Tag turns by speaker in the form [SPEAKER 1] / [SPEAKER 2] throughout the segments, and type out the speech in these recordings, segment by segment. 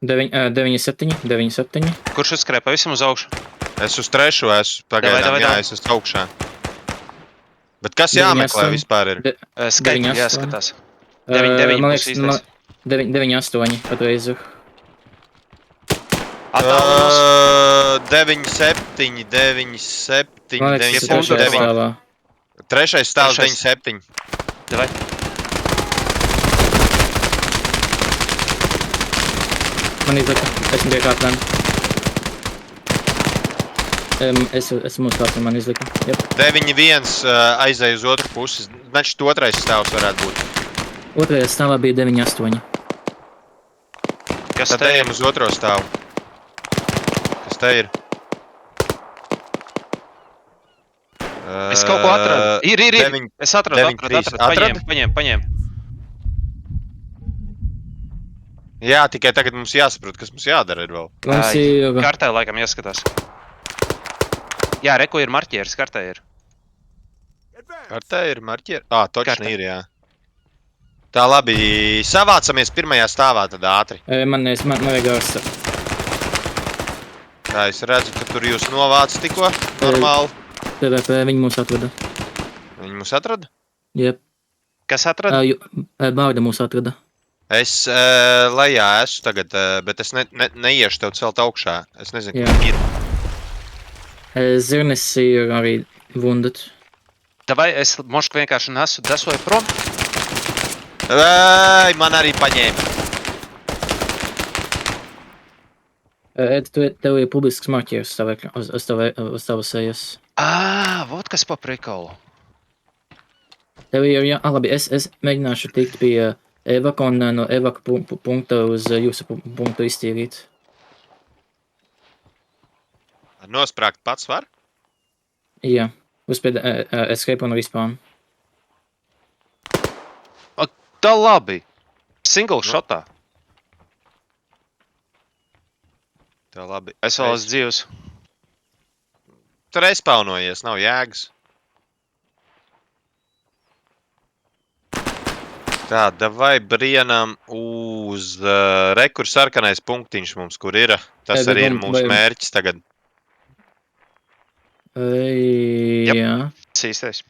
[SPEAKER 1] 9-7.
[SPEAKER 2] Kurš uzskrēja pavisam uz augšu?
[SPEAKER 3] Es uz trešo esmu pagaidām,
[SPEAKER 2] Davai.
[SPEAKER 3] jā, es esmu augšā. Bet kas jāmeklē vispār ir?
[SPEAKER 2] Skaitļi
[SPEAKER 1] 9-8.
[SPEAKER 2] jāskatās. 9-9 būs īstais.
[SPEAKER 1] 9-8 patreizu.
[SPEAKER 2] Attālinos.
[SPEAKER 3] 9-7, 9-7,
[SPEAKER 1] Man liekas,
[SPEAKER 3] 9-7,
[SPEAKER 1] trešajā
[SPEAKER 3] 9.
[SPEAKER 1] stāvā.
[SPEAKER 3] Trešais stāvs
[SPEAKER 2] Trešais.
[SPEAKER 3] 9-7.
[SPEAKER 2] Davai.
[SPEAKER 1] Man izlika, esmu pie kāpnēm. Es esmu uz kāpnēm, man izlika. Jep.
[SPEAKER 3] 9-1 aizēja uz otru pusi. Значит, otrais stāvs varētu būt.
[SPEAKER 1] Otrajā stāvā bija 9-8.
[SPEAKER 2] Kas
[SPEAKER 3] Tad
[SPEAKER 2] te ir?
[SPEAKER 3] ejam uz otro stāvu. Kas te ir?
[SPEAKER 2] Es kaut ko atradu. Ir. Es atradu.
[SPEAKER 3] 9-3.
[SPEAKER 2] Paņem.
[SPEAKER 3] Jā, tikai tagad mums jāsaprot, kas mums jādara ir vēl.
[SPEAKER 1] Mums ir...
[SPEAKER 2] Kartē laikam jāskatās. Jā, reku ir marķieris, kartē ir.
[SPEAKER 3] Kartē ir marķieri? Točni
[SPEAKER 2] Kartē.
[SPEAKER 3] ir, jā. Tā labi, savācamies pirmajā stāvā tad ātri.
[SPEAKER 1] Man vajag ārsta.
[SPEAKER 3] Tā, es redzu, ka tur jūs novāc tikko, normāli.
[SPEAKER 1] PvP, viņi mūs atrada.
[SPEAKER 3] Viņi mūs atrada?
[SPEAKER 1] Jep.
[SPEAKER 2] Kas atrada?
[SPEAKER 1] Bārda mūs atrada.
[SPEAKER 3] Es lejā esmu tagad, bet es neiešu tev celt augšā. Es nezinu,
[SPEAKER 1] Jā.
[SPEAKER 3] kur ir.
[SPEAKER 1] Zirnis ir arī wunded.
[SPEAKER 2] Davai, es mošku vienkārši nesu desoju prom.
[SPEAKER 3] Man arī paņēma.
[SPEAKER 1] Tev ir publisks marķieris uz tavas sejas.
[SPEAKER 2] Vot kas pa prikolu.
[SPEAKER 1] Tev ir, jā, labi, es mēģināšu tikt pie Evaka un no Evaka punkta uz jūsu punktu iztīrīt.
[SPEAKER 3] Nosprāgt pats var?
[SPEAKER 1] Jā, uzspied escape un respawn.
[SPEAKER 2] Tā labi. Single shotā.
[SPEAKER 3] Tā labi.
[SPEAKER 2] Es vēl esmu dzīvs.
[SPEAKER 3] Tur respawnojies, nav jēgas. Tā, davai brienam uz rekur sarkanais punktiņš mums, kur ir. Tas arī ir mūsu mērķis tagad.
[SPEAKER 1] Jā.
[SPEAKER 2] Sīstais.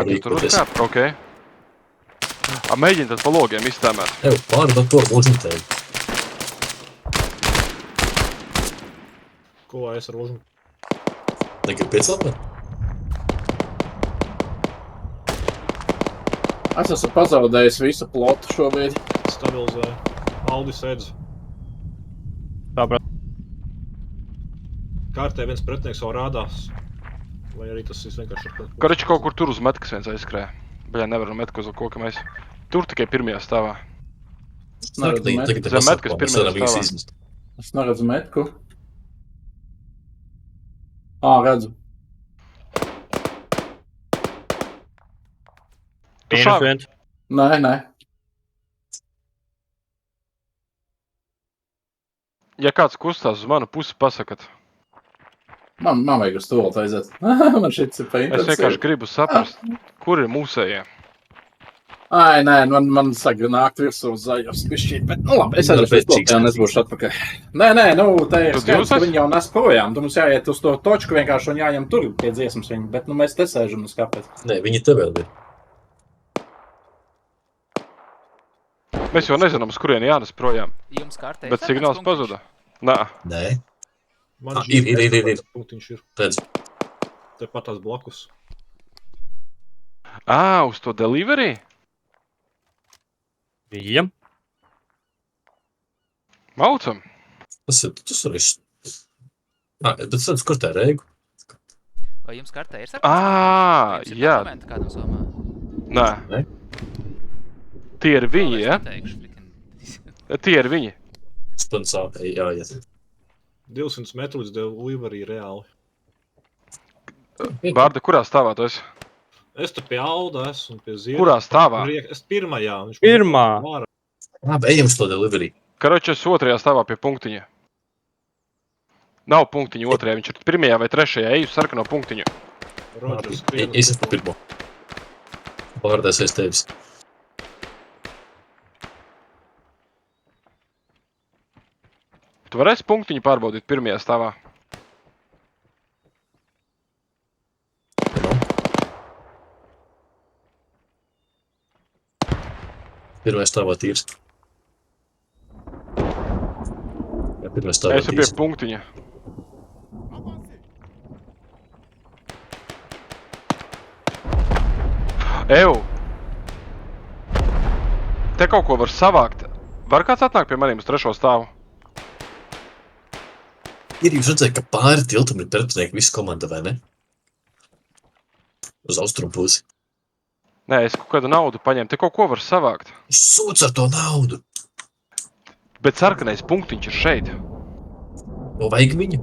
[SPEAKER 4] Tu tur uzkāp? Ok. Mēģini tad pa logiem iztēmēt.
[SPEAKER 5] Evo, pārdot to ložņu.
[SPEAKER 6] Ko es ar ložņu?
[SPEAKER 5] Negribu piecelt?
[SPEAKER 7] Es esmu pazaudējis visu plotu šobrīd.
[SPEAKER 6] Stabilizēju. Audi sēdz.
[SPEAKER 7] Tā, brat.
[SPEAKER 6] Kārtē viens pretinieks vēl rādās. Vai arī tas ir vienkārši...
[SPEAKER 4] Karači kaut kur tur uz metkas viens aizskrēja. Baļā nevaram metku uz koka mēs. Tur tikai pirmajā stāvā. Zem metkas pirmajā stāvā.
[SPEAKER 7] Es neredzu metku. Redzu.
[SPEAKER 4] Tu šāvi?
[SPEAKER 7] Nē.
[SPEAKER 4] Ja kāds kustās uz manu pusi, pasakat.
[SPEAKER 7] Man vajag uz to aiziet. Man šits ir
[SPEAKER 4] Es
[SPEAKER 7] painteresēts.
[SPEAKER 4] vienkārši gribu saprast, kur ir mūsējie.
[SPEAKER 7] Nē, man saka nākt virsū uz zaļos pišķīt, bet labi, es aiziešu uz to, tā nesbūšu atpakaļ. Nē, tā ir skaidrs, ka viņi jau nes projām. Tu mums jāiet uz to točku vienkārši un jāņem tur pie dziesmas viņi, bet mēs te sēžam uz kāpēc.
[SPEAKER 5] Nē, viņi te vēl ir.
[SPEAKER 4] Mēs jau nezinām, uz kurieni jānes projām.
[SPEAKER 8] Jums kārtē
[SPEAKER 4] Bet signāls pazuda. Nā.
[SPEAKER 5] Nē.
[SPEAKER 6] Man
[SPEAKER 5] Ir.
[SPEAKER 6] Punktiņš ir.
[SPEAKER 5] Redz.
[SPEAKER 6] Tepat tās blakus.
[SPEAKER 4] Uz to delivery?
[SPEAKER 9] Jā.
[SPEAKER 4] Maucam.
[SPEAKER 5] Tas arī... Bet tas redz, kur tā reigu?
[SPEAKER 8] Vai jums kārtē ir sarkans?
[SPEAKER 4] Jā.
[SPEAKER 8] Kādam somā?
[SPEAKER 4] Nē. Tie ir viņi, ja? Tie ir viņi.
[SPEAKER 5] Stundsā, jā.
[SPEAKER 6] 200 metru līdz delivery reāli.
[SPEAKER 4] Bārda, kurā stāvā tu esi?
[SPEAKER 6] Es te pie Alda esmu, pie Zieda.
[SPEAKER 4] Kurā stāvā?
[SPEAKER 6] Es pirmajā.
[SPEAKER 9] Pirmā.
[SPEAKER 5] Labi, ejam uz to delivery.
[SPEAKER 4] Karoči, es otrajā stāvā pie punktiņa. Nav punktiņa otrajā, viņš ir pirmajā vai trešajā, eju sarkano punktiņu.
[SPEAKER 6] Rodžers,
[SPEAKER 5] Es esmu pirmo. Bārdēs aiz tevis.
[SPEAKER 4] Tu varēsi punktiņu pārbaudīt pirmajā stāvā?
[SPEAKER 5] Pirmais stāvā tīrs. Jā, pirmais stāvā
[SPEAKER 4] Es jau pie
[SPEAKER 5] tīrs.
[SPEAKER 4] punktiņa. Eju! Te kaut ko var savākt. Var kāds atnākt pie maniem uz 3. stāvu?
[SPEAKER 5] Ir jūs redzēt, ka pāri tiltam ir pretinieki visa komanda, vai ne? Uz austrumu pusi.
[SPEAKER 4] Nē, es kaut kādu naudu paņēmu. Te kaut ko var savākt.
[SPEAKER 5] Sūdz ar to naudu!
[SPEAKER 4] Bet sarkanais punktiņš ir šeit.
[SPEAKER 5] O, vajag viņu?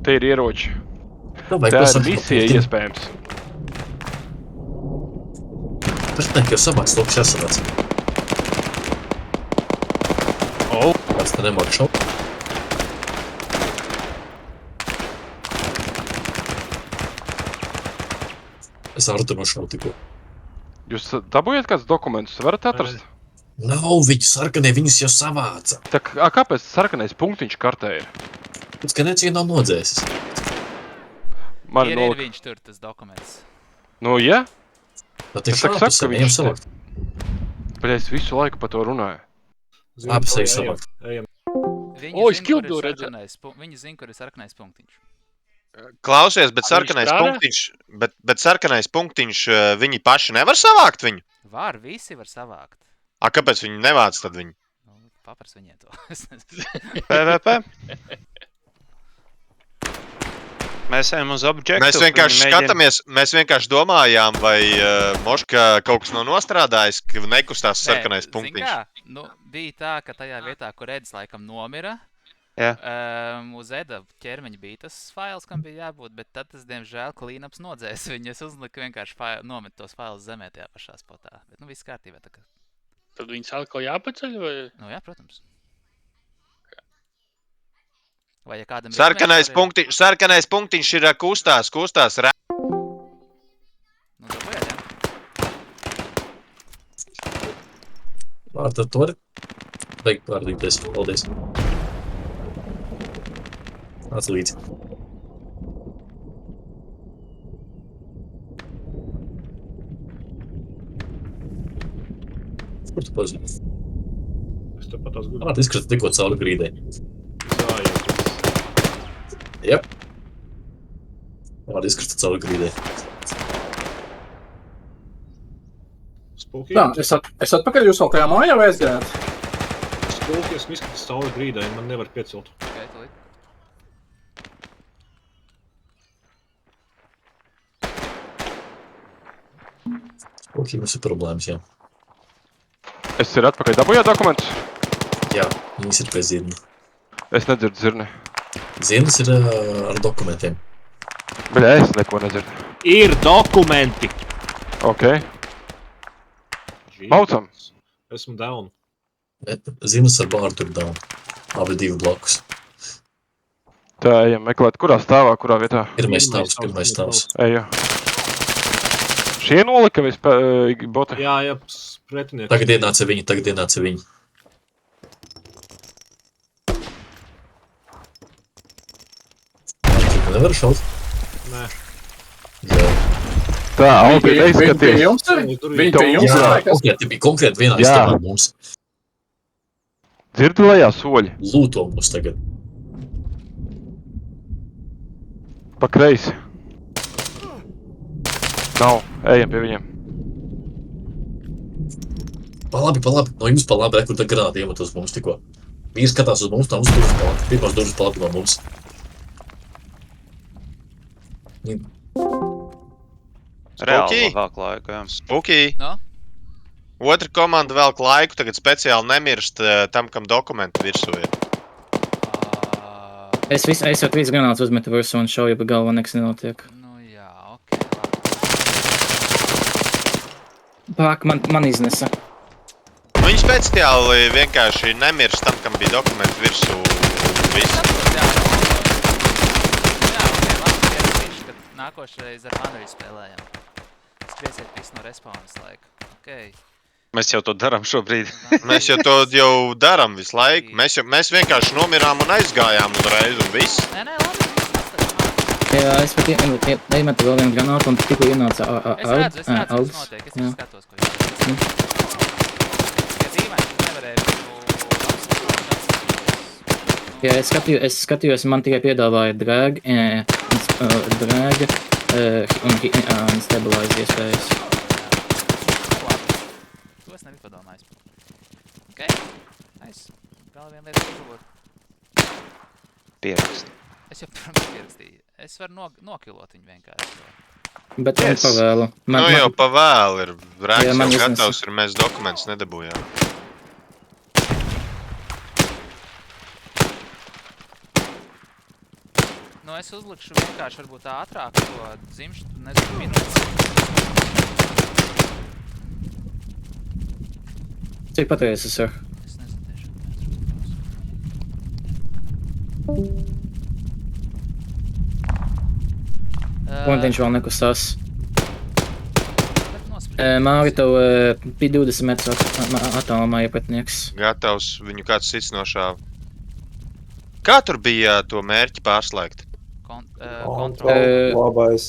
[SPEAKER 4] Te ir ieroči.
[SPEAKER 5] Tev vajag
[SPEAKER 4] Tā
[SPEAKER 5] to
[SPEAKER 4] ir
[SPEAKER 5] sarkano
[SPEAKER 4] misija
[SPEAKER 5] punktiņu.
[SPEAKER 4] iespējams.
[SPEAKER 5] Pretinieki jau savāks, loks jāsavāc. Kāds te nemāk šaut. Es ar to nošauju tikko.
[SPEAKER 4] Jūs dabūjāt kāds dokumentus? Varat atrast?
[SPEAKER 5] Nav viņu sarkanie, viņus jau savāca.
[SPEAKER 4] Tak, kāpēc sarkanais punktiņš kartē ir?
[SPEAKER 5] Pēc, ka neviens nav nodzēsis.
[SPEAKER 4] Man
[SPEAKER 8] Ir
[SPEAKER 4] nolika.
[SPEAKER 8] viņš tur, tas dokuments.
[SPEAKER 4] Nu, ja?
[SPEAKER 5] Tad ir
[SPEAKER 4] Es saku,
[SPEAKER 5] šāpis,
[SPEAKER 4] ka
[SPEAKER 5] viņam
[SPEAKER 4] viņš
[SPEAKER 5] savākt.
[SPEAKER 4] Bet es visu laiku par to runāju.
[SPEAKER 5] Labi, sevi savākt.
[SPEAKER 6] Ejam.
[SPEAKER 8] Viņi
[SPEAKER 9] O, es
[SPEAKER 8] zina, kur ir
[SPEAKER 9] Kildu redzu.
[SPEAKER 8] sarkanais pu- Viņi zina, kur ir sarkanais punktiņš.
[SPEAKER 3] Klausies, bet sarkanais
[SPEAKER 9] strādā?
[SPEAKER 3] punktiņš, bet sarkanais punktiņš, viņi paši nevar savākt viņu?
[SPEAKER 8] Var, visi var savākt.
[SPEAKER 3] A, kāpēc viņi nevāc tad viņu?
[SPEAKER 8] Nu, papras viņiem to. Es nezinu.
[SPEAKER 2] PvP. Mēs ejam uz objektu.
[SPEAKER 3] Mēs vienkārši skatāmies, mēs vienkārši domājām, vai Moška kaut kas nav nostrādājis, ka nekustās sarkanais
[SPEAKER 8] Nē, zini
[SPEAKER 3] punktiņš.
[SPEAKER 8] kā? Nu, bija tā, ka tajā vietā, kur Edis laikam nomira,
[SPEAKER 2] Jā.
[SPEAKER 8] uz Eda ķermeņa bija tas fails, kam bija jābūt, bet tad tas, diemžēl, cleanups nodzēs viņu. Es uzliku vienkārši nomet tos failus zemē tajā pašā spotā. Bet, nu, viss kārtībā. Tā kā,
[SPEAKER 9] Tad viņus atkal jāpaceļ, vai?
[SPEAKER 8] nu, jā, protams. Vai ja kādam ir
[SPEAKER 3] Sarkanais
[SPEAKER 8] izmērs,
[SPEAKER 3] sarkanais punktiņš ir kustās.
[SPEAKER 8] Nu, dabūjāt, jā.
[SPEAKER 5] Vārta to var. Vajag pārdīties. Paldies. Nāc līdzi. Kur tu pazini?
[SPEAKER 6] Es tepat tās guļu.
[SPEAKER 5] Vārta izkrita tikko cauri grīdē.
[SPEAKER 6] Zājies.
[SPEAKER 5] Jep. Vārta izkrita cauri grīdē.
[SPEAKER 6] Spūki.
[SPEAKER 7] Tā, es atpakaļ jūs vēl tajā mājā vai aizgājāt?
[SPEAKER 6] Spūki, esmu izskatījis cauri grīdai, man nevar piecelt.
[SPEAKER 8] Okay, tūlīt.
[SPEAKER 5] Ok, mums ir problēmas, jā.
[SPEAKER 4] Es ir atpakaļ. Dabūjāt dokumentus?
[SPEAKER 5] Jā, viņas ir pie zirna.
[SPEAKER 4] Es nedzirdu zirni.
[SPEAKER 5] Zirnas ir ar dokumentiem.
[SPEAKER 4] Bļā, es neko nedzirdu.
[SPEAKER 6] Ir dokumenti!
[SPEAKER 4] Ok. Maucam.
[SPEAKER 6] Esmu down.
[SPEAKER 5] Zirnas ar bārdu tur down. Abi divi blokus.
[SPEAKER 4] Tā, ejam meklēt, kurā stāvā, kurā vietā.
[SPEAKER 5] Pirmais stāvs.
[SPEAKER 4] Eju. Šie nolika boti?
[SPEAKER 6] Jā, jā, pretinieki.
[SPEAKER 5] Tagad ienāca viņi. Nevar šaut?
[SPEAKER 6] Nē.
[SPEAKER 5] Jā.
[SPEAKER 4] Tā, Albi,
[SPEAKER 7] Viņi pie
[SPEAKER 4] neizskaties.
[SPEAKER 7] jums ir? Viņi pie jums
[SPEAKER 5] Jā,
[SPEAKER 7] ir?
[SPEAKER 5] konkrēti bija konkrēti vienā
[SPEAKER 4] Jā.
[SPEAKER 5] istabā mums.
[SPEAKER 4] Dzirdu lejā soļi.
[SPEAKER 5] Lūto mums tagad.
[SPEAKER 4] Pa kreisi. Nav, ejam pie viņiem.
[SPEAKER 5] Pa labi. No jums pa labi, kur tā grāda iemet uz mums tikko. Vīrs skatās uz mums, tā mums durvis pa labi. Pirmās durvis pa labi no mums.
[SPEAKER 2] Reāli velk laiku, jā.
[SPEAKER 3] Spūki.
[SPEAKER 8] No?
[SPEAKER 3] Otra komanda velk laiku, tagad speciāli nemirst tam, kam dokumentu virsū ir.
[SPEAKER 1] Es jau 3 granātus uzmetu virsū un šauju pa galvu, nekas nenotiek.
[SPEAKER 8] Nu jā, ok, labi.
[SPEAKER 1] Pāk, man iznesa.
[SPEAKER 3] Viņi speciāli vienkārši nemirst tam, kam bija dokumentu virsū. Viss.
[SPEAKER 8] Jā, ok, labi, pierakstīšu, ka nākošreiz ar mani arī spēlējam. Skriesiet visu no respawnas laiku. Ok.
[SPEAKER 2] Mēs jau to darām šobrīd.
[SPEAKER 3] Mēs jau to jau darām visu laiku. Mēs vienkārši nomirām un aizgājām uzreiz un viss.
[SPEAKER 8] Nē, labi.
[SPEAKER 1] Jā, es pat iemetu vēl vienu granātu un tikko ienāca
[SPEAKER 8] Es redzu, kas
[SPEAKER 1] Aldis.
[SPEAKER 8] notiek. Es skatos, ko jūs. Ja dīvaini, tu nevarēji
[SPEAKER 1] Jā, es skatījos, man tikai piedāvāja drag un stabilize iespējas.
[SPEAKER 8] To es nebiju padomājis. Ok, nice. Vēl viena lieta uzlabot.
[SPEAKER 2] Pierakst.
[SPEAKER 8] Es jau pirms pierakstīju. Es varu nokilot viņu vienkārši.
[SPEAKER 1] Bet man pavēlu.
[SPEAKER 3] Nu jau pavēlu ir. Rēks
[SPEAKER 1] Jā,
[SPEAKER 3] jau
[SPEAKER 1] man iznesa.
[SPEAKER 3] gatavs ir, mēs dokumentus nedabūjām.
[SPEAKER 8] Nu, es uzlikšu vienkārši varbūt ātrāk to dzimšu, nezinu, minūtes.
[SPEAKER 1] Cik patreiz es varu?
[SPEAKER 8] Es nezinu tieši.
[SPEAKER 1] Punktiņš vēl nekustās. Māri, tev bija 20 metru attālumā iepratnieks.
[SPEAKER 3] Gatavs, viņu kāds cits nošāva. Kā tur bija to mērķi pārslēgt?
[SPEAKER 10] Labais.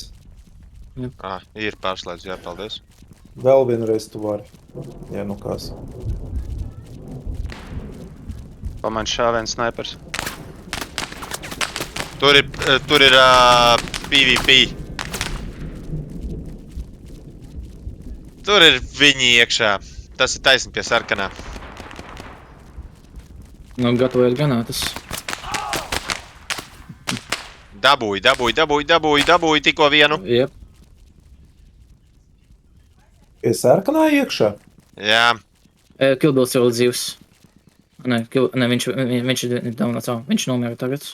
[SPEAKER 3] Ir pārslēdz, jā, paldies.
[SPEAKER 10] Vēl vienreiz tu vari. Ja nu kas.
[SPEAKER 2] Paman šāviens snipers.
[SPEAKER 3] Tur ir PvP. Tur ir viņi iekšā. Tas ir taisni pie sarkanā.
[SPEAKER 1] Nu, gatavojiet granātas.
[SPEAKER 3] Dabūju tikko vienu.
[SPEAKER 1] Jep.
[SPEAKER 10] Pie sarkanā iekšā?
[SPEAKER 3] Jā.
[SPEAKER 1] Kilbils ir vēl dzīvs. Nē, viņš ir daunāts. Viņš nomira tagad.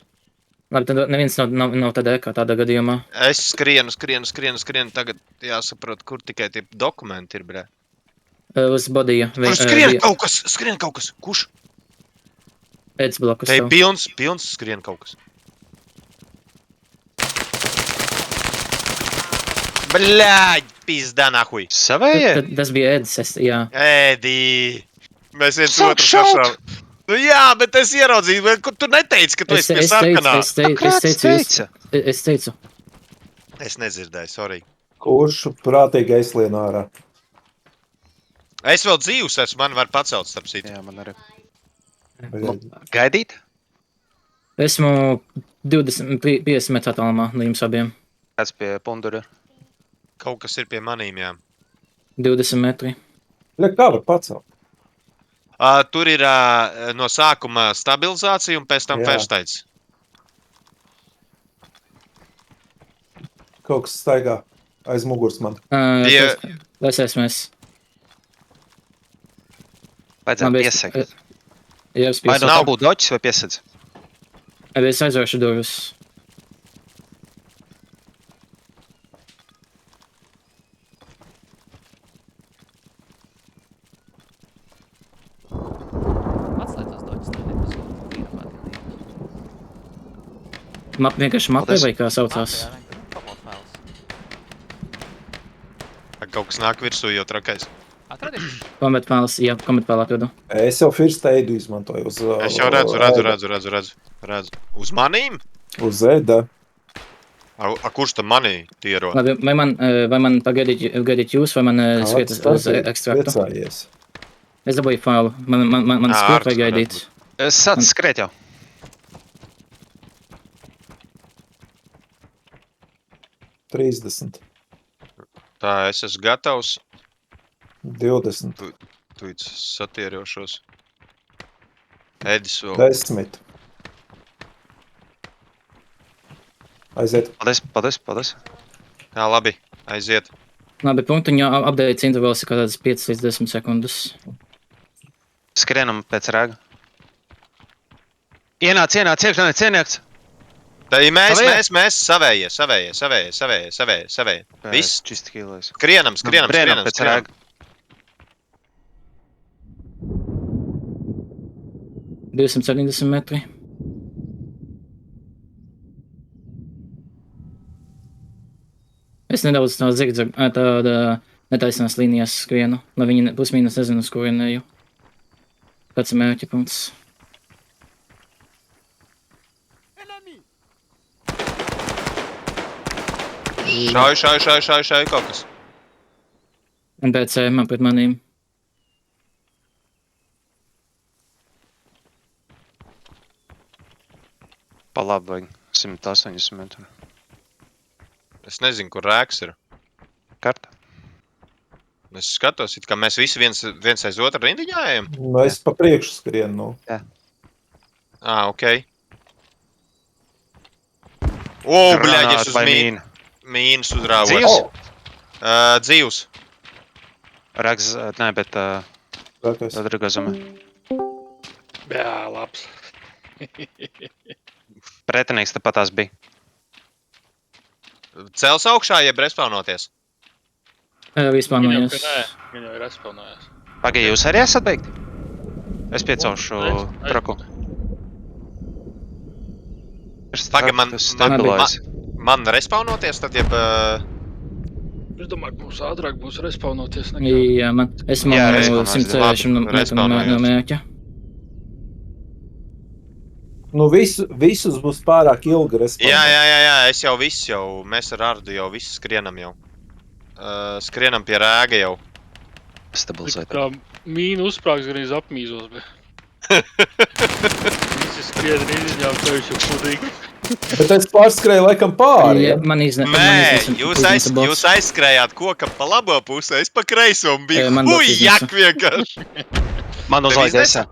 [SPEAKER 1] Labi, tad neviens nav tādā kā tādā gadījumā.
[SPEAKER 3] Es skrienu. Tagad jāsaprot, kur tikai tie dokumenti ir, brē.
[SPEAKER 1] Uz bodija.
[SPEAKER 3] Skrien kaut kas. Kurš?
[SPEAKER 1] Eds blakus
[SPEAKER 3] Te
[SPEAKER 1] tev.
[SPEAKER 3] ir pilns skrien kaut kas. Bļāģ, pizdā nahuj.
[SPEAKER 2] Savējie?
[SPEAKER 1] Tas bija Eds, jā.
[SPEAKER 3] Ēdī. Mēs viens
[SPEAKER 2] Sāk
[SPEAKER 3] otru
[SPEAKER 2] šaut!
[SPEAKER 3] sašām. Nu jā, bet es ieraudzīju, tu neteici, ka tu esi pie sarkanā.
[SPEAKER 1] Es teicu.
[SPEAKER 3] Es nedzirdēju, sorry.
[SPEAKER 10] Kurš prātīgi aizlien ārā?
[SPEAKER 3] Es vēl dzīvs esmu, man var pacelt starp citu.
[SPEAKER 2] Jā, man arī.
[SPEAKER 4] Gaidīt?
[SPEAKER 1] Esmu 50 metru attālumā no jums abiem.
[SPEAKER 2] Kāds pie pundura?
[SPEAKER 3] Kaut kas ir pie manīm, jā.
[SPEAKER 1] 20 metri.
[SPEAKER 10] Kā var pacelt?
[SPEAKER 3] Tur ir no sākuma stabilizācija un pēc tam
[SPEAKER 10] Jā.
[SPEAKER 3] first-aids.
[SPEAKER 10] Kaut kas staigā aiz muguras man.
[SPEAKER 3] Tie-
[SPEAKER 1] SMS.
[SPEAKER 2] Vajadzētu piesakt.
[SPEAKER 1] Jā, es
[SPEAKER 2] Vai nu
[SPEAKER 1] piesaku.
[SPEAKER 2] nav būt doķis vai piesakts?
[SPEAKER 1] Es aizvēršu durvis.
[SPEAKER 8] Atslēdz tos doķus, tad ir
[SPEAKER 1] Vienkārši mapē vai kā saucās?
[SPEAKER 3] Kaut kas nāk virsū jau trakais.
[SPEAKER 8] Atradīšu.
[SPEAKER 1] Kometpāls, jā, kometpālā atradu.
[SPEAKER 10] Es jau first aidu izmantoju uz...
[SPEAKER 3] Es jau redzu. Uz manīm?
[SPEAKER 10] Uz Eda.
[SPEAKER 3] Kurš tam manī tiero?
[SPEAKER 1] Labi, vai man pagaidīt jūs, vai man skriet uz ekstraktu?
[SPEAKER 10] Priecājies.
[SPEAKER 1] Es dabūju failu. Man skriet vai gaidīt.
[SPEAKER 2] Es sāc skriet jau.
[SPEAKER 3] Tā, es esmu gatavs.
[SPEAKER 10] 20.
[SPEAKER 3] Tūlīt satierjošos. Edis vēl.
[SPEAKER 10] 10. Aiziet.
[SPEAKER 2] Paldies.
[SPEAKER 3] Jā, labi, aiziet.
[SPEAKER 1] Labi, punktiņā updates intervals ir kādas 5 līdz 10 sekundes.
[SPEAKER 2] Skrienam pēc rēga. Ienāc, cieniekts.
[SPEAKER 3] Tā ir mēs, savējie. Viss.
[SPEAKER 2] Čisti kīlēs.
[SPEAKER 3] Skrienam
[SPEAKER 2] pēc rēga.
[SPEAKER 1] 270 metri. Es nedaudz tā zigzag, tāda netaisnās līnijās skrienu, lai viņi pusmīnus nezinu, uz kurienēju. Kāds ir mērķa punkts?
[SPEAKER 3] Šauj kaut kas.
[SPEAKER 1] NPC man pret manīm.
[SPEAKER 2] Pa labi vajag 180 metru.
[SPEAKER 3] Es nezinu, kur rēks ir.
[SPEAKER 2] Karta.
[SPEAKER 3] Es skatos, it kā mēs visi viens aiz otru rindiņā ejam.
[SPEAKER 10] Nu, es pa priekšu skrienu.
[SPEAKER 3] Ok. Bļaļ, es uz
[SPEAKER 2] mīnu.
[SPEAKER 3] mīnus uzrāvots.
[SPEAKER 2] Dzīvs?
[SPEAKER 3] Dzīvs.
[SPEAKER 2] Raks, nē, bet
[SPEAKER 10] Tāpēc.
[SPEAKER 2] Rodrigo zemē.
[SPEAKER 9] Jā, labs.
[SPEAKER 2] Pretinieks tepat tās bija.
[SPEAKER 3] Cels augšā, jeb respawnoties.
[SPEAKER 1] Vispānojos.
[SPEAKER 9] Viņu jau ir respawnojās.
[SPEAKER 2] Pagaid, jūs arī esat beigti? Es piecaušu traku.
[SPEAKER 3] Pagaid, man respawnoties, tad jeb...
[SPEAKER 9] Es domāju, ka mums ātrāk būs respawnoties nekā.
[SPEAKER 1] Jā, man. Esmu
[SPEAKER 2] Jā,
[SPEAKER 1] 160 no mērķa.
[SPEAKER 10] Nu, visus būs pārāk ilgi respawni.
[SPEAKER 3] Jā, es jau viss mēs ar Ardu jau visu skrienam jau. Skrienam pie rēga jau.
[SPEAKER 2] Stabilizēt.
[SPEAKER 9] Kā mīnu uzsprāgs gan iz apmīzos, bet... Visi skrien rindiņā, ka viņš jau pudīgi.
[SPEAKER 10] Bet es pārskrēju laikam pāri. Ja?
[SPEAKER 3] Jūs aizskrējāt koka pa labo pusē, es pa kreiso un biju jak vienkārši.
[SPEAKER 2] Man uzlaid esā.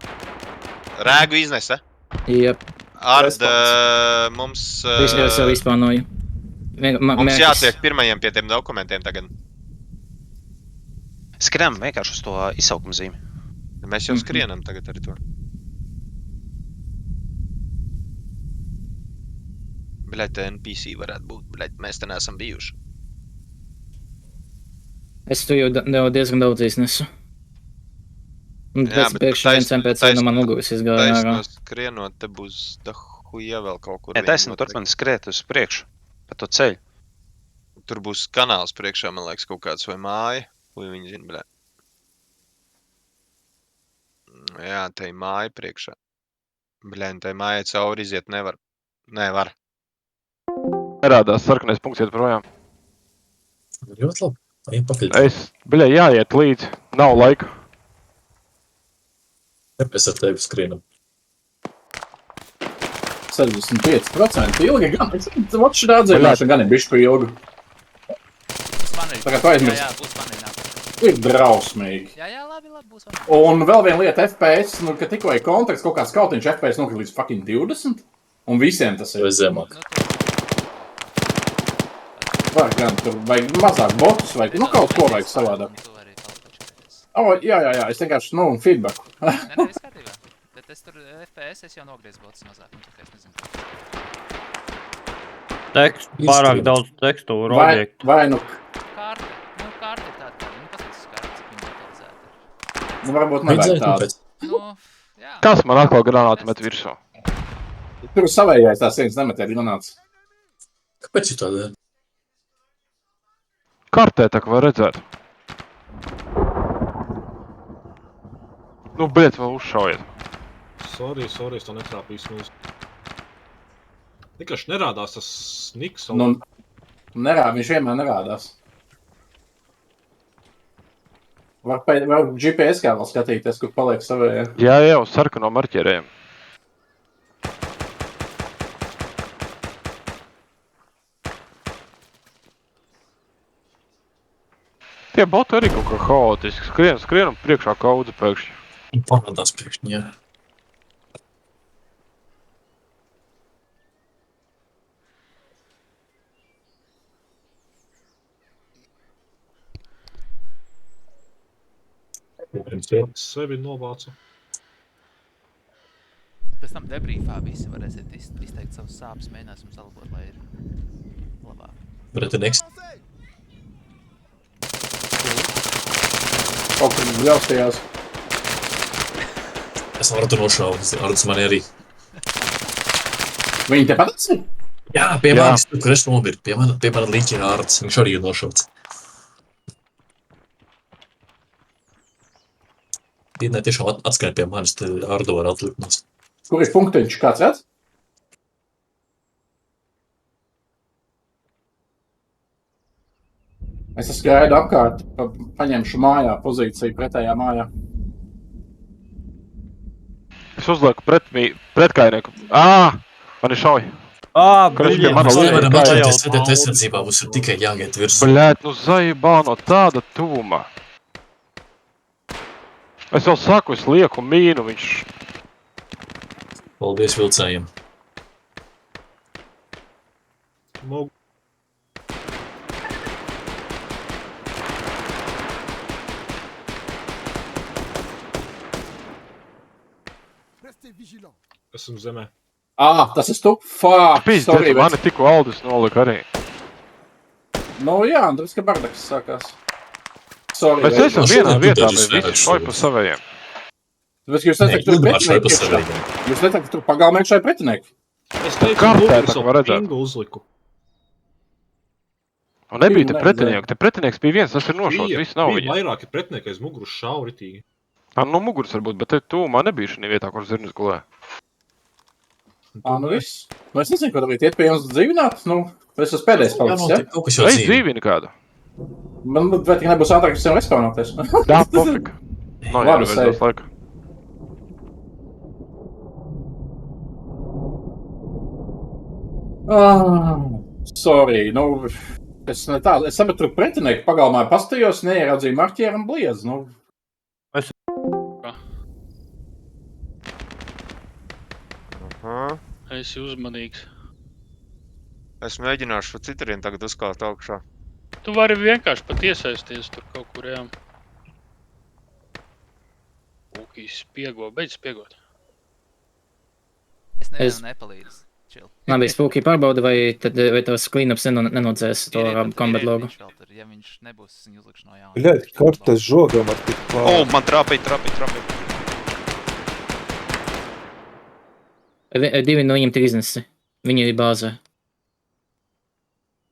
[SPEAKER 3] Rēgu iznesa.
[SPEAKER 1] Jep.
[SPEAKER 3] Arda, mums...
[SPEAKER 1] Es jau vispānoju.
[SPEAKER 3] Mums jātiek pirmajiem pie tiem dokumentiem tagad.
[SPEAKER 2] Skrienam vienkārši uz to izsaukuma zīmi.
[SPEAKER 3] Mēs jau skrienam tagad arī to. Bļaļ, te NPC varētu būt. Bļaļ, mēs te neesam bijuši.
[SPEAKER 1] Es tu jau diezgan daudz iznesu. Un pēc pēkšņi viens NPC no man muguras izgāja ārā.
[SPEAKER 3] Taisno skrienot, te būs dahuja vēl kaut kur.
[SPEAKER 2] Nē, taisno turpini skriet uz priekšu. Pa to ceļu.
[SPEAKER 3] Tur būs kanāls priekšā, man liekas, kaut kāds vai māja. Ko viņi zina, bļaļ. Jā, te ir māja priekšā. Bļaļ, te māja cauri iziet nevar. Nevar.
[SPEAKER 4] Nerādās sarkanais punkts iet projām.
[SPEAKER 5] Ļoti labi. Ejam pakaļ.
[SPEAKER 4] Bļaļ, jāiet līdzi. Nav laika.
[SPEAKER 5] Es ar tevi skrienam.
[SPEAKER 7] 65% ilgi gan. Vatš rādzējuši gan ir bišķi pa ilgu. Tagad aizmirst.
[SPEAKER 8] Jā, būs panīnāt.
[SPEAKER 7] Ir drausmīgi.
[SPEAKER 8] Jā, labi, būs panīnāt.
[SPEAKER 7] Un vēl viena lieta FPS, nu, ka tikko ir konteksts, kaut kāds kautiņš FPS nokļūt līdz fucking 20. Un visiem tas ir.
[SPEAKER 5] Vai zemāk.
[SPEAKER 7] Vai gan, tur vajag mazāk botus, vai nu kaut ko vajag savādāk. Jā, es vienkārši, feedbacku.
[SPEAKER 8] Nē, viss kārtībā. Bet es tur FPS, es jau nogriezu botus mazāk, tā kā es nezinu.
[SPEAKER 11] Pārāk daudz tekstūru objektu.
[SPEAKER 7] Vai nu...
[SPEAKER 8] Karte ir tāda, paskatās karte, cik viņa detalizēta.
[SPEAKER 7] Nu, varbūt nevajag tādu.
[SPEAKER 8] Jā.
[SPEAKER 4] Kas man atkal granātu met virsū?
[SPEAKER 7] Tur savējais tās viens nemetē granāts.
[SPEAKER 5] Kāpēc jūs tādā?
[SPEAKER 4] Kartē tā kā var redzēt. Nu, bļet, vēl uzšaujiet.
[SPEAKER 6] Sorry, es to netrāpīju smūs. Vienkārši nerādās tas sniks.
[SPEAKER 7] Nu, viņš vienmēr nerādās. Var GPS kā vēl skatīties, kur paliek savējā.
[SPEAKER 4] Jā, uz sarkano marķierēm. Tie boti arī kaut kā haotiski. Skrienam priekšā kaudze pēkšņi.
[SPEAKER 5] Parādās priekšņi, jā.
[SPEAKER 6] Sevi novācu.
[SPEAKER 8] Pēc tam debriefā visi varēsiet izteikt savus sāpes, mēģināsim salabot, lai ir labāk.
[SPEAKER 5] Pretinieks.
[SPEAKER 7] Kaut kur bļaustījās.
[SPEAKER 5] Es varu tur nošaukt, Ards mani arī.
[SPEAKER 7] Viņi te pat atsi?
[SPEAKER 5] Jā, pie manis, tur, kur es nomiru. Pie mana līķi Ards, viņš arī ir nošauts. Ne, tiešām atskrien pie manis, te Ardo var atlikt.
[SPEAKER 7] Kur ir punktiņš? Kāds redz? Es skraidu apkārt, paņemšu mājā pozīciju pretējā mājā.
[SPEAKER 4] Es uzlieku pretkainieku. Man ir šauj.
[SPEAKER 11] Bļēt,
[SPEAKER 5] Mēs nevaram atļauties sēdēt aizsardzībā, mums ir tikai jāiet virsū.
[SPEAKER 4] Bļēt, nu zaibā no tāda tuvuma. Es jau saku, es lieku mīnu, viņš...
[SPEAKER 5] Paldies vilcējiem.
[SPEAKER 6] Mug. Esmu zemē.
[SPEAKER 7] Tas ir tu? Fuck, sorry,
[SPEAKER 4] Mani tikko Aldis nolika arī.
[SPEAKER 7] Nu jā, un tas, ka bardaks sākās. Sorry,
[SPEAKER 4] Mēs esam
[SPEAKER 5] Vai,
[SPEAKER 4] vienā
[SPEAKER 5] šodien
[SPEAKER 4] vietā,
[SPEAKER 5] tu
[SPEAKER 4] mēs
[SPEAKER 5] daži
[SPEAKER 4] visi šauj pa savējiem.
[SPEAKER 7] Bet jūs neteikt, tur
[SPEAKER 5] Ilgmārs šauj pa
[SPEAKER 7] pretinieki iekšā.
[SPEAKER 5] savējiem.
[SPEAKER 7] Jūs neteikt, tur pagalmē iekšā ir pretinieki.
[SPEAKER 6] Es teicu,
[SPEAKER 4] Kartē
[SPEAKER 6] muguru
[SPEAKER 4] tā
[SPEAKER 6] savu
[SPEAKER 4] var redzēt.
[SPEAKER 6] pingu uzliku.
[SPEAKER 4] Un nebija te
[SPEAKER 7] Nē,
[SPEAKER 4] pretinieki, te pretinieks bija viens, tas ir nošauts, viss nav
[SPEAKER 6] Bija
[SPEAKER 4] viņa.
[SPEAKER 6] vairāki pretinieki aiz muguras šauritīgi.
[SPEAKER 4] No muguras varbūt, bet te tuvumā nebija šī vietā, kur zirnis gulē.
[SPEAKER 7] Nu viss. Nu es nezinu, ko darīt. Iet pie jums dzīvināt? Nu, es esmu pēdējais
[SPEAKER 5] Jā,
[SPEAKER 7] palicis, ja?
[SPEAKER 5] notiek, kaut kas jau
[SPEAKER 4] Ej,
[SPEAKER 5] dzīvi.
[SPEAKER 4] dzīvini kādu.
[SPEAKER 7] Man vai tik nebūs ātrāk, es jau respawnoties.
[SPEAKER 4] Jā, pofik. Nav
[SPEAKER 7] Labi,
[SPEAKER 4] jāvērtās laika.
[SPEAKER 7] Sorry, nu, es ne tā, es sapratu, tur pretinieki pagalmā pastījos, neieraudzīju marķieru un bliedz, nu.
[SPEAKER 9] Esi uzmanīgs.
[SPEAKER 3] Es mēģināšu pa citurien tagad uzkāpt augšā.
[SPEAKER 9] Tu vari vienkārši pat iesaisties tur kaut kur, jā. Ūkīs spiego, beidz spiegot.
[SPEAKER 8] Es nevienam nepalīdzu. Chill.
[SPEAKER 1] Labi, spūki pārbauda, vai tavs cleanups nenodzēs to combat logu.
[SPEAKER 8] Ja viņš nebūs, es viņu uzlikšu no jauna.
[SPEAKER 10] Bļēt, kartes žogam ar tik pār.
[SPEAKER 2] Man trāpīja.
[SPEAKER 1] Divi no viņiem ir iznesi. Viņi ir bāzē.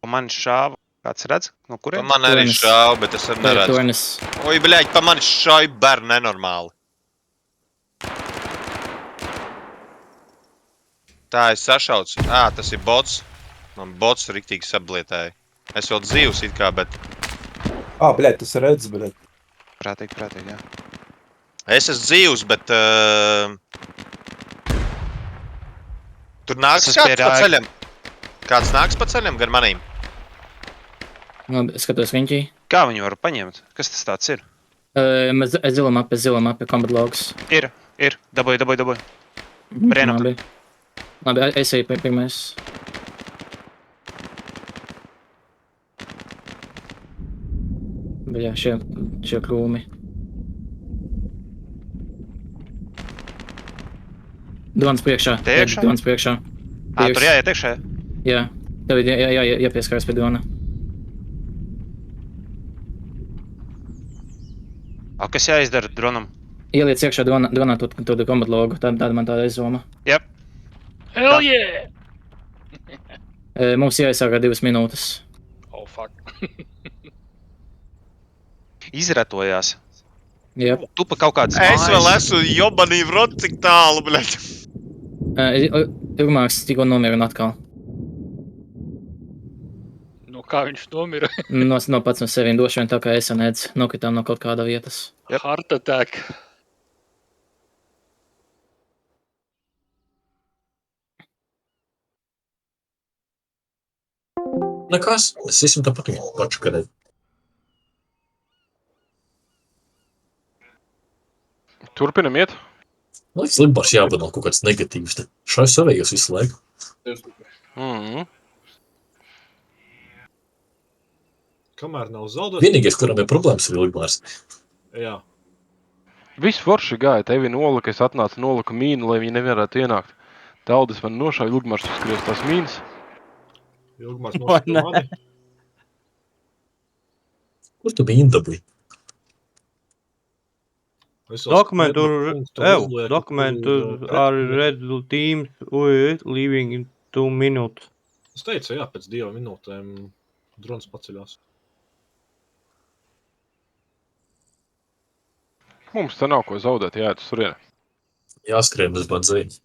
[SPEAKER 2] Man šāva. Kāds redz? No
[SPEAKER 3] Pa
[SPEAKER 2] kuriem?
[SPEAKER 3] man arī
[SPEAKER 1] Tornis.
[SPEAKER 3] šāv, bet es arī neredzu.
[SPEAKER 1] Tornis.
[SPEAKER 3] Oi, bļaļ, pa mani šauj bērni nenormāli. Tā, es sašaucu. Tas ir bots. Man bots riktīgi sablietēja. Es vēl dzīvs it kā, bet
[SPEAKER 10] Bļēt, tas redz, bļēt.
[SPEAKER 2] Prātīgi, jā.
[SPEAKER 3] es esmu dzīvs, bet tur nāks
[SPEAKER 2] Es
[SPEAKER 3] kāds
[SPEAKER 2] pie
[SPEAKER 3] pa
[SPEAKER 2] rāga.
[SPEAKER 3] ceļam. Kāds nāks pa ceļam gar manīm?
[SPEAKER 1] Labi, skatos riņķī.
[SPEAKER 2] Kā viņu var paņemt? Kas tas tāds ir?
[SPEAKER 1] Zila mape, combat logs.
[SPEAKER 2] Ir. Dabūju. Brēnota.
[SPEAKER 1] Labi, es eju pirmais. Bļā, šie krūmi. Dons priekšā.
[SPEAKER 2] Te iekšā?
[SPEAKER 1] Dons priekšā.
[SPEAKER 2] Tur jāiet iekšā.
[SPEAKER 1] Jā. Tev ir jāpieskaras pie dona.
[SPEAKER 2] Kas jāizdara dronam?
[SPEAKER 1] Ieliec iekšā donā to combat logu. Tāda man tāda aizoma.
[SPEAKER 2] Jep.
[SPEAKER 9] Hell yeah!
[SPEAKER 1] Mums jāizsākā 2 minūtes.
[SPEAKER 9] Oh, fuck.
[SPEAKER 2] Izratojās.
[SPEAKER 1] Jep.
[SPEAKER 2] Tu pa kaut kādas
[SPEAKER 3] Es vēl esmu jobanī vrot, cik tālu, bļaļ.
[SPEAKER 1] Ilgmārs tikko nomira un atkal.
[SPEAKER 9] No kā viņš nomira?
[SPEAKER 1] No pats no seviem došu vien tā kā es un Eds nokritām no kaut kāda vietas.
[SPEAKER 2] Yep.
[SPEAKER 9] Heart attack.
[SPEAKER 5] Nekas, mēs esam tāpat viņu pašu kadēt.
[SPEAKER 4] Turpinam iet.
[SPEAKER 5] Liekas, Limbārs jābūt kaut kāds negatīvs. Šai savējos visu laiku.
[SPEAKER 6] Kamēr nav zaudēts.
[SPEAKER 5] Vienīgais, kuram ir problēmas, ir Limbārs.
[SPEAKER 6] Jā.
[SPEAKER 4] Viss forši gāja, tevi nolika, es atnācu nolika mīnu, lai viņi nevarētu ienākt. Taldis man nošauja, Ilgmārs uzskries tās mīnas.
[SPEAKER 6] Ilgmārs nosaka mani.
[SPEAKER 5] Kur tu biji indabūji?
[SPEAKER 11] Documentus are red teams leaving in 2 minutes.
[SPEAKER 6] Es teicu, jā, pēc 2 minūtēm drons paceļās.
[SPEAKER 4] Mums te nav ko zaudēt, jāiet uz turieni.
[SPEAKER 5] Jāskrien bez bandzēņas.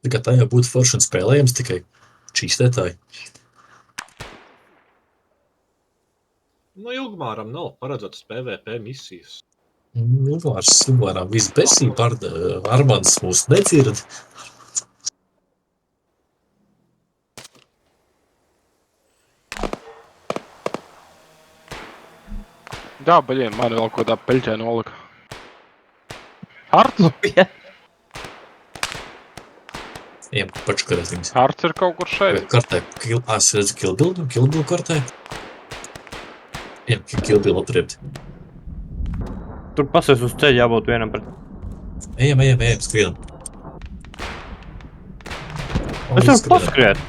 [SPEAKER 5] Tikai tajā būtu forši un spēlējams tikai čīstētāji.
[SPEAKER 6] Nu, Ilgmāram nav paredzētas PvP misijas.
[SPEAKER 5] Ilgmārs Ilgmāram viss besība, Armands mūs nedzird.
[SPEAKER 4] Jā, baļiem, man vēl kaut kādā peļķē nolika. Harts?
[SPEAKER 5] Ejam, pačukarēt viņas.
[SPEAKER 4] Harts ir kaut kur šeit.
[SPEAKER 5] Kartē, es redzu Kilbilu kartē. Ejam, Kilbilu atriebt.
[SPEAKER 11] Tur pasies uz ceļa jābūt vienam pret.
[SPEAKER 5] Ejam, skrienam.
[SPEAKER 11] Es varu paskriet.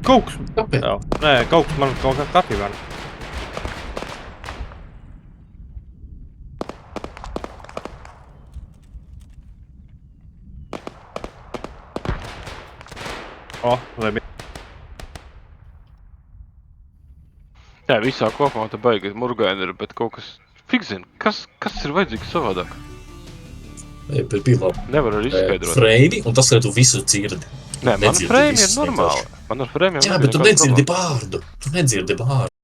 [SPEAKER 11] Kaut kas.
[SPEAKER 5] Kāpēc?
[SPEAKER 11] Jā. Nē, kaut kas man kaut kā kārtībā. O, labi.
[SPEAKER 4] Jā, visā kopumā te baigi murgaini ir, bet kaut kas... Fik zin, kas ir vajadzīgs savādāk?
[SPEAKER 5] Bija labi.
[SPEAKER 4] Nevar arī izskaidrot.
[SPEAKER 5] Freimi, un tas, ka tu visu dzirdi.
[SPEAKER 4] Nē, man freimi ir normāli. Man ar freimiem
[SPEAKER 5] Jā, bet tu nedzirdi bārdu.